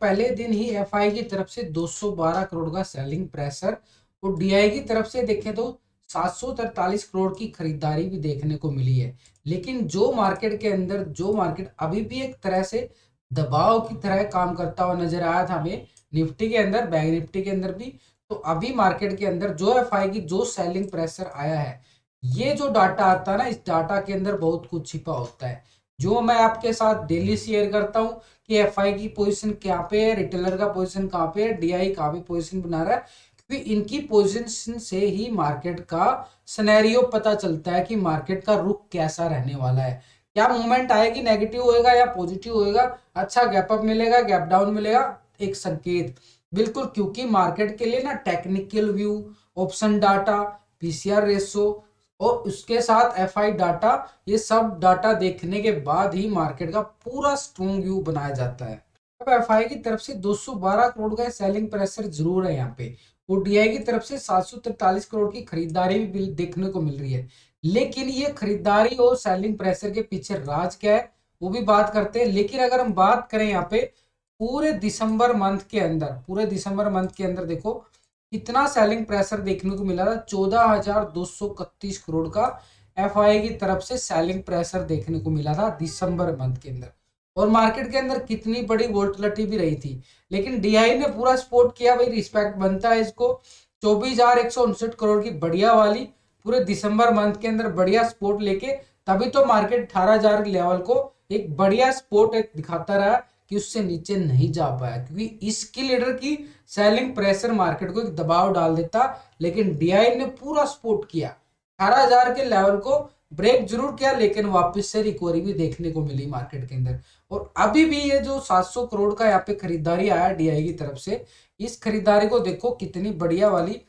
पहले दिन ही एफआई की तरफ से 212 करोड़ का सेलिंग प्रेशर और डीआई की तरफ से देखें तो 743 करोड़ की खरीदारी भी देखने को मिली है। लेकिन जो मार्केट अभी भी एक तरह से दबाव की तरह काम करता हुआ नजर आया था हमें, निफ्टी के अंदर, बैंक निफ्टी के अंदर भी। तो अभी मार्केट के अंदर जो एफआई की जो सेलिंग प्रेशर आया है, ये जो डाटा आता है ना, इस डाटा के अंदर बहुत कुछ छिपा होता है, जो मैं आपके साथ डेली शेयर करता हूँ कि एफआई की पोजीशन क्या पे है, रिटेलर का पोजीशन कहाँ पे है, डीआई कहाँ पे पोजीशन बना रहा है। क्योंकि इनकी पोजीशन से ही मार्केट का सिनेरियो पता चलता है कि मार्केट का रुख कैसा रहने वाला है, क्या मूवमेंट आएगी, नेगेटिव होएगा या पॉजिटिव होएगा, अच्छा गैप अप मिलेगा, गैप डाउन मिलेगा, एक संकेत। बिल्कुल, क्योंकि मार्केट के लिए ना technical view, option data, PCR ratio और उसके साथ एफआई डाटा, ये सब डाटा देखने के बाद ही मार्केट का पूरा स्ट्रॉन्ग व्यू बनाया जाता है। अब एफआई की तरफ से 212 करोड़ का सेलिंग प्रेशर जरूर है यहाँ पे, और डीआई की तरफ से 743 करोड़ की खरीदारी भी देखने को मिल रही है। लेकिन ये खरीदारी और सेलिंग प्रेशर के पीछे राज क्या है, वो भी बात करते हैं। लेकिन अगर हम बात करें यहाँ पे पूरे दिसंबर मंथ के अंदर देखो कितना सेलिंग प्रेशर देखने को मिला था। 14,231 करोड़ का एफआई की तरफ से सेलिंग प्रेशर देखने को मिला था दिसंबर मंथ के अंदर। और मार्केट के अंदर कितनी बड़ी वोल्टिलिटी भी रही थी, लेकिन डीआई ने पूरा सपोर्ट किया, भाई रिस्पेक्ट बनता है इसको। 24,159 करोड़ की बढ़िया वाली पूरे दिसंबर मंथ के अंदर बढ़िया सपोर्ट लेके तभी तो मार्केट 18,000 लेवल को एक बढ़िया सपोर्ट एक दिखाता रहा कि उससे नीचे नहीं जा पाया, क्योंकि इसकी लीडर की सेलिंग प्रेशर मार्केट को एक दबाव डाल देता। लेकिन डीआई ने पूरा सपोर्ट किया, 18,000 के लेवल को ब्रेक जरूर किया, लेकिन वापस से रिकवरी भी देखने को मिली मार्केट के अंदर। और अभी भी ये जो 700 करोड़ का यहाँ पे खरीदारी आया डीआई की तरफ से, इस खरीदारी को देखो कितनी बढ़िया वाली।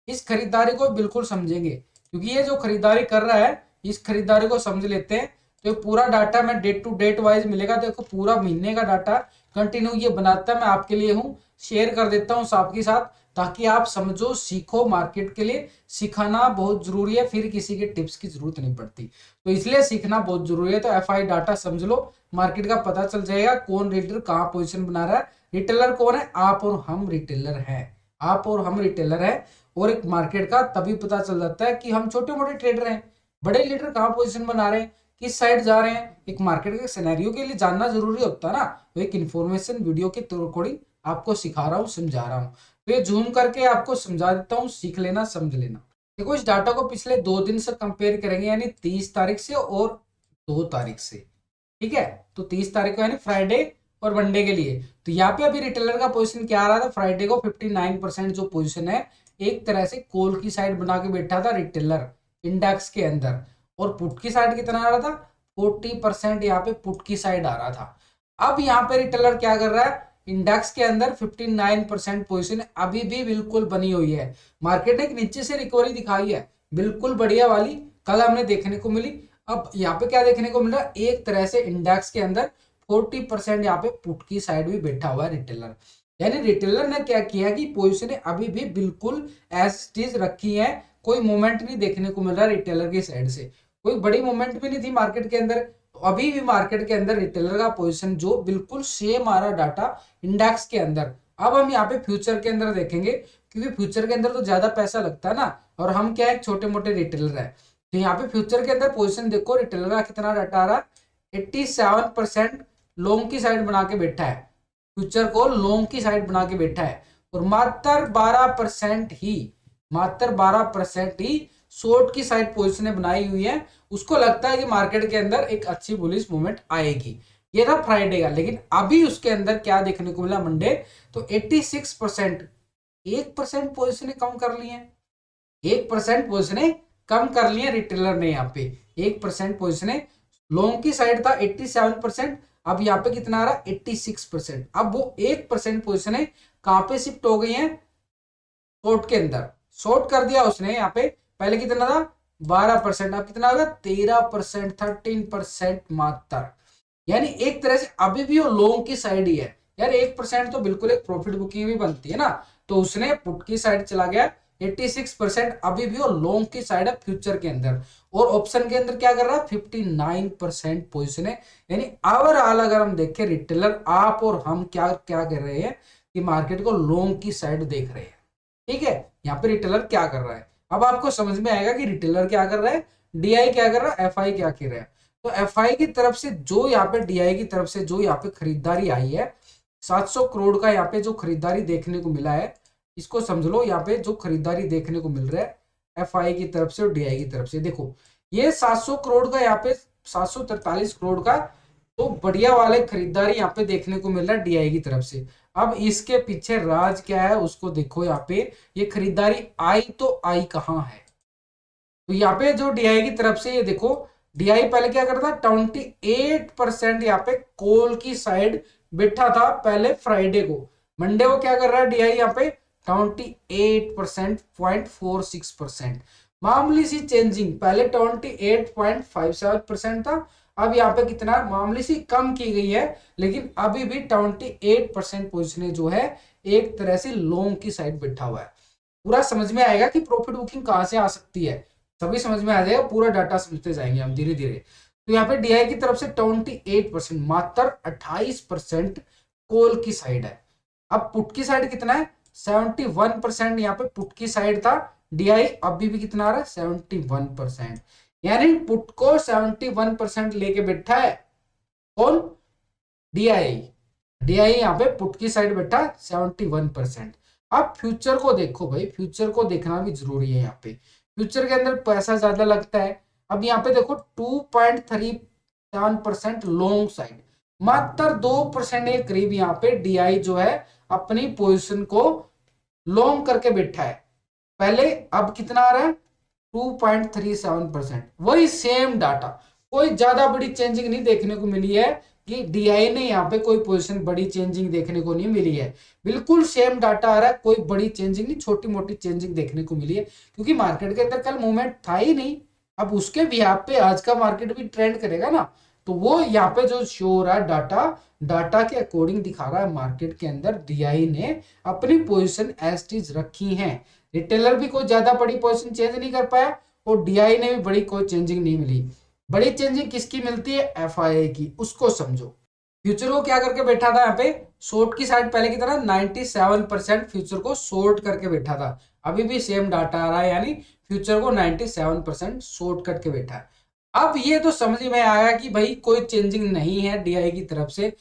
इस खरीदारी को बिल्कुल समझेंगे, क्योंकि ये जो खरीदारी कर रहा है, इस खरीदारी को समझ लेते हैं तो पूरा डाटा मैं डेट टू डेट वाइज मिलेगा। देखो पूरा महीने का डाटा कंटिन्यू ये बनाता मैं आपके लिए हूँ, शेयर कर देता हूँ आपके साथ, ताकि आप समझो, सीखो। मार्केट के लिए सिखाना बहुत जरूरी है, फिर किसी के टिप्स की जरूरत नहीं पड़ती, तो इसलिए सीखना बहुत जरूरी है। तो एफआई डाटा समझ लो, मार्केट का पता चल जाएगा कौन रीडर कहाँ पोजीशन बना रहा है। रिटेलर कौन है? आप और हम रिटेलर हैं, आप और हम रिटेलर हैं। और एक मार्केट का तभी पता चल जाता है कि हम छोटे मोटे ट्रेडर हैं, बड़े लीडर कहाँ पोजीशन बना रहे हैं, किस साइड जा रहे हैं। एक मार्केट के सिनेरियो के लिए जानना जरूरी होता है ना। तो एक इन्फॉर्मेशन वीडियो के अकॉर्डिंग आपको सिखा रहा हूँ, समझा रहा हूँ, तो ये जूम करके आपको समझा देता हूँ, सीख लेना, समझ लेना। देखो इस डाटा को पिछले 2 दिन से कंपेयर करेंगे, यानी 30 तारीख से और 2 तारीख से। ठीक है, तो 30 तारीख को यानी फ्राइडे और मंडे के लिए। तो यहाँ पे अभी रिटेलर का पोजीशन क्या आ रहा था, फ्राइडे को 59% जो पोजीशन है, एक तरह से कॉल की साइड बना के बैठा था रिटेलर इंडेक्स के अंदर। और पुट की साइड कितना आ रहा था, 40% यहाँ पे पुट की साइड आ रहा था। अब यहाँ पे रिटेलर क्या कर रहा है, इंडेक्स के अंदर 59% पोजीशन अभी भी बिल्कुल बनी हुई है। मार्केट ने नीचे से रिकवरी दिखाई है बिल्कुल बढ़िया वाली, कल हमने देखने को मिली। अब यहाँ पे क्या देखने को मिल रहा है, एक तरह से इंडेक्स के अंदर 40% यहाँ पे पुट की साइड भी बैठा हुआ है रिटेलर। यानी रिटेलर ने क्या किया कि पोजीशन अभी भी बिल्कुल एज इट रखी है, कोई मूवमेंट नहीं देखने को मिल रहा रिटेलर की साइड से, कोई बड़ी मूवमेंट भी नहीं थी मार्केट के अंदर। तो अभी भी मार्केट के अंदर रिटेलर का पोजीशन जो बिल्कुल सेम आ रहा डाटा इंडेक्स के अंदर। अब हम यहाँ पे फ्यूचर के अंदर देखेंगे, क्योंकि फ्यूचर के अंदर तो ज्यादा पैसा लगता है ना, और हम क्या है छोटे मोटे रिटेलर है। तो यहाँ पे फ्यूचर के अंदर पोजीशन देखो, रिटेलर का कितना डाटा आ रहा है, 87% लॉन्ग की साइड बना के बैठा है, फ्यूचर को लॉन्ग की साइड बना के बैठा है। और मात्र 12% ही शॉर्ट की साइड पोजीशन बनाई हुई है। उसको लगता है कि मार्केट के अंदर एक अच्छी बुलिश मूवमेंट आएगी। ये था फ्राइडे का। लेकिन अभी उसके अंदर क्या देखने को मिला मंडे, तो 86%, 1% पोजीशन कम कर ली है, 1% पोजीशन कम कर लिए रिटेलर ने। यहाँ पे 1% पोजीशन लॉन्ग की साइड था 87%, अब यहाँ पे कितना आ रहा है 86%। अब वो 1% पोजीशन कहां पे शिफ्ट हो गई है, शॉर्ट के अंदर। शॉर्ट कर दिया उसने यहाँ पे, पहले कितना था 12%, अब कितना होगा 13%, 13% मात्र। यानी एक तरह से अभी भी वो लॉन्ग की साइड ही है यार। 1% तो बिल्कुल एक प्रॉफिट बुकिंग भी बनती है ना। तो उसने पुट की साइड चला गया, 86% अभी भी वो लॉन्ग की साइड है फ्यूचर के अंदर, और ऑप्शन के अंदर क्या कर रहा है 59% पोजीशन है। यानी ओवरऑल अगर हम देखें रिटेलर, आप और हम क्या क्या कर रहे हैं कि मार्केट को लॉन्ग की साइड देख रहे हैं। ठीक है, यहाँ पे रिटेलर क्या कर रहा है, अब आपको समझ में आएगा कि रिटेलर क्या कर रहा है, डीआई क्या कर रहा है, एफआई क्या कर रहा है। तो एफआई की तरफ से जो यहाँ पे डीआई की तरफ से जो यहाँ पे खरीदारी आई है 700 करोड़ का, यहाँ पे जो खरीदारी देखने को मिला है, इसको समझ लो, यहाँ पे जो खरीदारी देखने को मिल रहा है एफआई की तरफ से और डीआई की तरफ से, देखो ये 700 करोड़ का, यहाँ पे 743 करोड़ का तो बढ़िया वाले खरीदारी यहाँ पे देखने को मिल रहा है डीआई की तरफ से। अब इसके पीछे राज क्या है उसको देखो, यहाँ पे ये खरीदारी आई तो आई कहाँ है, तो यहाँ पे जो डीआई की तरफ से ये देखो, डीआई पहले क्या करता था 28% यहाँ पे कॉल की साइड बैठा था पहले फ्राइडे को, मंडे को क्या कर रहा है डीआई यहाँ पे 28% 0.46%, मामूली सी चेंजिंग, पहले 28.57% था, अब यहाँ पे कितना मामूली सी कम की गई है, लेकिन अभी भी 28% पोजिशन जो है एक तरह से लॉन्ग की साइड बैठा हुआ है। पूरा समझ में आएगा कि प्रॉफिट बुकिंग कहां से आ सकती है, सभी समझ में आ जाएगा, पूरा डाटा समझते जाएंगे हम धीरे धीरे। तो यहाँ पे डीआई की तरफ से 28%, मात्र 28% कॉल की साइड है। अब पुट की साइड कितना है 71%, यहाँ पे पुट की साइड था डीआई, अभी भी कितना आ रहा है 71%, यानी पुट को 71% लेके बैठा है कौन, डीआई। डीआई यहाँ पे पुट की साइड बैठा 71%। अब फ्यूचर को देखो भाई, फ्यूचर को देखना भी जरूरी है, यहाँ पे फ्यूचर के अंदर पैसा ज्यादा लगता है। अब यहाँ पे देखो 2.37% लॉन्ग साइड, मात्र 2% के करीब यहाँ पे डीआई जो है अपनी पोजीशन को लॉन्ग करके बैठा है पहले, अब कितना आ रहा है 2.37%, वही सेम डाटा, कोई ज्यादा बड़ी चेंजिंग नहीं देखने को मिली है कि डीआई ने यहाँ पे कोई पोजीशन बड़ी चेंजिंग देखने को नहीं मिली है, बिल्कुल सेम डाटा आ रहा है, कोई बड़ी चेंजिंग नहीं, छोटी मोटी चेंजिंग देखने को मिली है, क्योंकि मार्केट के अंदर कल मूवमेंट था ही नहीं। अब उसके बिहाफ पे आज का मार्केट भी ट्रेंड करेगा ना, तो वो यहाँ पे जो शो हो रहा है डाटा, डाटा के अकॉर्डिंग दिखा रहा है मार्केट के अंदर डीआई ने अपनी पोजिशन एज इज रखी है, रिटेलर भी कोई ज्यादा बड़ी पोजीशन चेंज नहीं कर पाया और डीआई ने भी बड़ी कोई चेंजिंग नहीं मिली। बड़ी चेंजिंग किसकी मिलती है, एफआईआई की, उसको समझो। फ्यूचर को क्या करके बैठा था यहाँ पे, शॉर्ट की साइड पहले की तरह 97% फ्यूचर को शॉर्ट करके बैठा था, अभी भी सेम डाटा आ रहा है, यानी फ्यूचर को 97% शॉर्ट करके बैठा है। अब ये तो समझ में आया कि भाई कोई चेंजिंग नहीं है डीआई की तरफ से,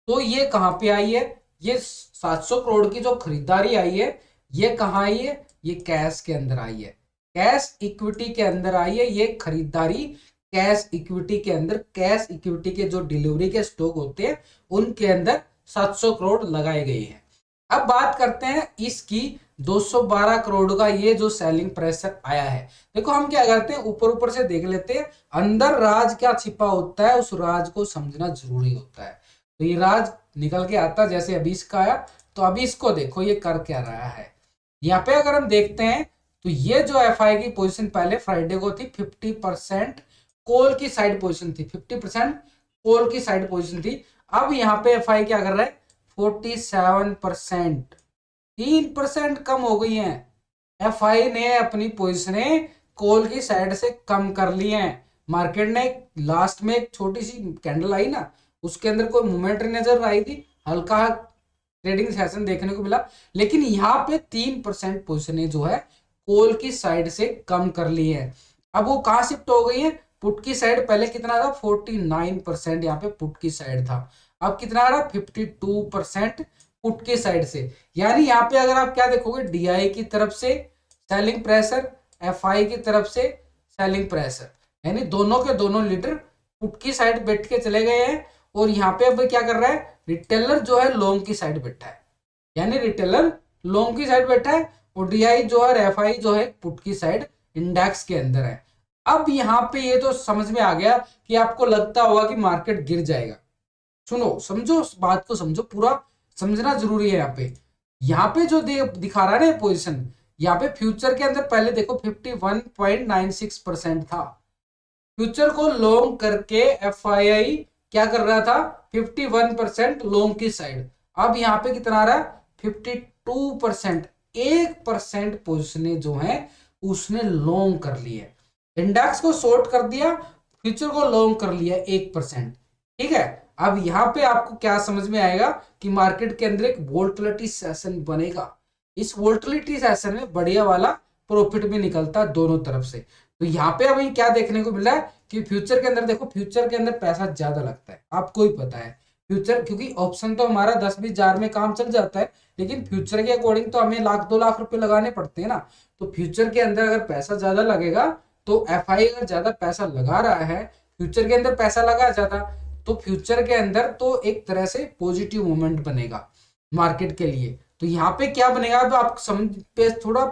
तो ये कहां पे आई है, ये 700 करोड़ की जो खरीदारी आई है ये कहां आई है, ये कैश के अंदर आई है, कैश इक्विटी के अंदर आई है ये खरीदारी, कैश इक्विटी के अंदर, कैश इक्विटी के जो डिलीवरी के स्टॉक होते हैं उनके अंदर 700 करोड़ लगाए गए हैं। अब बात करते हैं इसकी 212 करोड़ का ये जो सेलिंग प्रेशर आया है, देखो हम क्या करते हैं ऊपर ऊपर से देख लेते हैं, अंदर राज क्या छिपा होता है उस राज को समझना जरूरी होता है। तो ये राज निकल के आता जैसे अभी इसका आया, तो अभी इसको देखो ये कर क्या रहा है। यहाँ पे अगर हम देखते हैं तो ये जो एफआई की पोजीशन पहले फ्राइडे को थी 50% कॉल की साइड पोजीशन थी, 50% कॉल की साइड पोजीशन थी, अब यहाँ पे एफआई क्या कर रहा है 47%, 3% कम हो गई है, एफआई ने अपनी पोजीशनें कॉल की साइड से कम कर ली हैं। मार्केट ने लास्ट में एक छोटी सी कैंडल आई ना, उसके अंदर कोई मूवमेंट नजर आई थी, हल्का ट्रेडिंग सेशन देखने को मिला, लेकिन यहाँ पे 3% पोजीशनें जो है कॉल की साइड से कम कर ली है। अब वो कहां शिफ्ट हो गई है, पुट की साइड, पहले कितना था 49% यहाँ पे पुट की साइड था, अब कितना आ रहा 52% पुट की साइड से, यानी यहाँ पे अगर आप क्या देखोगे डीआई की तरफ से सेलिंग प्रेशर, एफआई की तरफ से सेलिंग प्रेशर, यानी दोनों के दोनों लीडर पुट की साइड बैठ के चले गए हैं, और यहाँ पे अब क्या कर रहा है रिटेलर जो है लॉन्ग की साइड बैठा है, यानी रिटेलर लॉन्ग की साइड बैठा है और डीआई जो है एफआई जो है पुट की साइड इंडेक्स के अंदर है। अब यहाँ पे ये तो समझ में आ गया कि आपको लगता होगा कि मार्केट गिर जाएगा, सुनो समझो बात को समझो, पूरा समझना जरूरी है। यहाँ पे जो दिखा रहा है ना पोजीशन, यहाँ पे फ्यूचर के अंदर पहले देखो 51.96% था, फ्यूचर को लॉन्ग करके एफआईआई क्या कर रहा था 51% लॉन्ग की साइड, अब यहाँ पे कितना आ रहा है 52%, 1% पोजिशन जो है उसने लॉन्ग कर लिया है। इंडेक्स को शॉर्ट कर दिया, फ्यूचर को लॉन्ग कर लिया 1%। ठीक है, अब यहां पे आपको क्या समझ में आएगा कि मार्केट के अंदर एक वोल्टिलिटी सेशन बनेगा। इस वोल्टिलिटी सेशन में बढ़िया वाला प्रॉफिट भी निकलता है दोनों तरफ से। तो यहाँ पे अभी क्या देखने को मिल रहा है कि फ्यूचर के अंदर देखो, फ्यूचर के अंदर पैसा ज्यादा लगता है, आपको ही पता है। फ्यूचर क्योंकि ऑप्शन तो हमारा 10-20 हजार में काम चल जाता है, लेकिन फ्यूचर के अकॉर्डिंग तो हमें 1-2 लाख रुपए लगाने पड़ते हैं ना। तो फ्यूचर के अंदर अगर पैसा ज्यादा लगेगा, तो एफआई अगर ज्यादा पैसा लगा रहा है, फ्यूचर के अंदर पैसा लगा ज्यादा, तो फ्यूचर के अंदर तो एक तरह से पॉजिटिव मोमेंट बनेगा मार्केट के लिए। तो यहाँ पे क्या बनेगा, तो आप समझ पे थोड़ा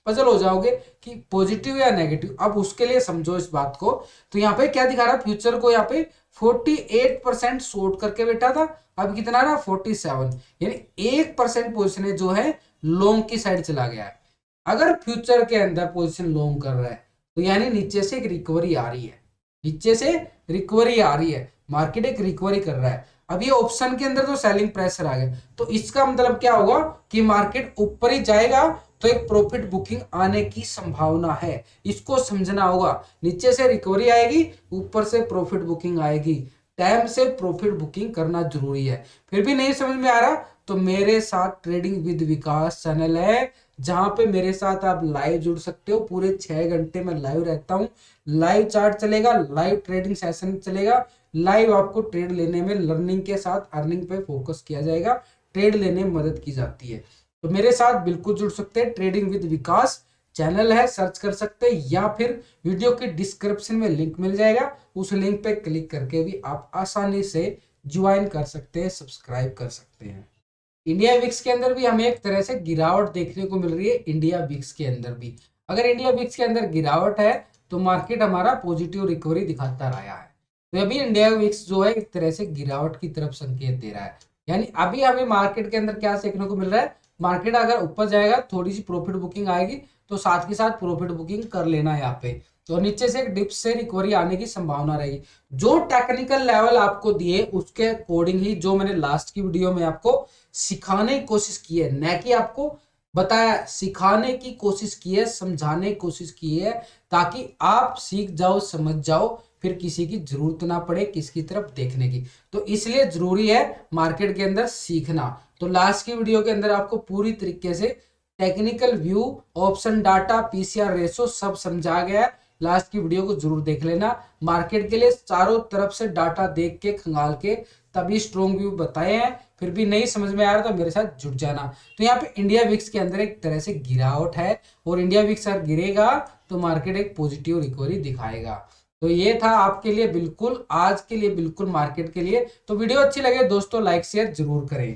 पजल हो जाओगे कि पॉजिटिव या नेगेटिव। अब उसके लिए समझो इस बात को। तो यहाँ पे क्या दिखा रहा है, फ्यूचर को यहाँ पे 48% शॉर्ट करके बैठा था, अब कितना रहा 47, यानी 1% पोजिशन जो है लॉन्ग की साइड चला गया है। अगर फ्यूचर के अंदर पोजिशन लॉन्ग कर रहा है, तो यानी नीचे से एक रिकवरी आ रही है, नीचे से रिकवरी आ रही है, मार्केट एक रिकवरी कर रहा है। अब ये ऑप्शन के अंदर तो सेलिंग प्रेशर आ गया, तो इसका मतलब क्या होगा कि मार्केट ऊपर ही जाएगा, तो एक प्रॉफिट बुकिंग आने की संभावना है। इसको समझना होगा, नीचे से रिकवरी आएगी, ऊपर से प्रॉफिट बुकिंग आएगी। टाइम से प्रॉफिट बुकिंग करना जरूरी है। फिर भी नहीं समझ में आ रहा, तो मेरे साथ ट्रेडिंग विद विकास चैनल है, जहां पे मेरे साथ आप लाइव जुड़ सकते हो। पूरे 6 घंटे में लाइव रहता हूं, लाइव चार्ट चलेगा, लाइव ट्रेडिंग सेशन चलेगा, लाइव आपको ट्रेड लेने में लर्निंग के साथ अर्निंग पे फोकस किया जाएगा, ट्रेड लेने में मदद की जाती है। तो मेरे साथ बिल्कुल जुड़ सकते हैं। ट्रेडिंग विद विकास चैनल है, सर्च कर सकते हैं, या फिर वीडियो के डिस्क्रिप्शन में लिंक मिल जाएगा, उस लिंक पे क्लिक करके भी आप आसानी से ज्वाइन कर सकते हैं, सब्सक्राइब कर सकते हैं। इंडिया विक्स के अंदर भी हमें एक तरह से गिरावट देखने को मिल रही है। इंडिया विक्स के अंदर भी अगर इंडिया विक्स के अंदर गिरावट है, तो मार्केट हमारा पॉजिटिव रिकवरी दिखाता रहा है। तो अभी इंडिया विक्स जो है एक तरह से गिरावट की तरफ संकेत दे रहा है। यानी अभी हमें मार्केट के अंदर क्या देखने को मिल रहा है, मार्केट अगर ऊपर जाएगा, थोड़ी सी प्रॉफिट बुकिंग आएगी, तो साथ के साथ प्रॉफिट बुकिंग कर लेना यहाँ पे। तो नीचे से एक डिप से रिकवरी आने की संभावना रहेगी। जो टेक्निकल लेवल आपको दिए उसके अकॉर्डिंग ही, जो मैंने लास्ट की वीडियो में आपको सिखाने की कोशिश की है, न कि आपको बताया, सिखाने की कोशिश की है, समझाने की कोशिश की है, ताकि आप सीख जाओ, समझ जाओ, फिर किसी की जरूरत ना पड़े किसकी तरफ देखने की। तो इसलिए जरूरी है मार्केट के अंदर सीखना। तो लास्ट की वीडियो के अंदर आपको पूरी तरीके से technical view, option data, PCR ratio सब समझा गया है। लास्ट की वीडियो को जरूर देख लेना। मार्केट के लिए चारों तरफ से डाटा देख के, खंगाल के, तभी स्ट्रॉन्ग व्यू बताए हैं। फिर भी नहीं समझ में आ रहा तो मेरे साथ जुड़ जाना। तो यहाँ पे इंडिया विक्स के अंदर एक तरह से गिरावट है, और इंडिया विक्स अगर गिरेगा तो मार्केट एक पॉजिटिव रिकवरी दिखाएगा। तो ये था आपके लिए बिल्कुल, आज के लिए बिल्कुल मार्केट के लिए। तो वीडियो अच्छी लगे दोस्तों, लाइक शेयर जरूर करें।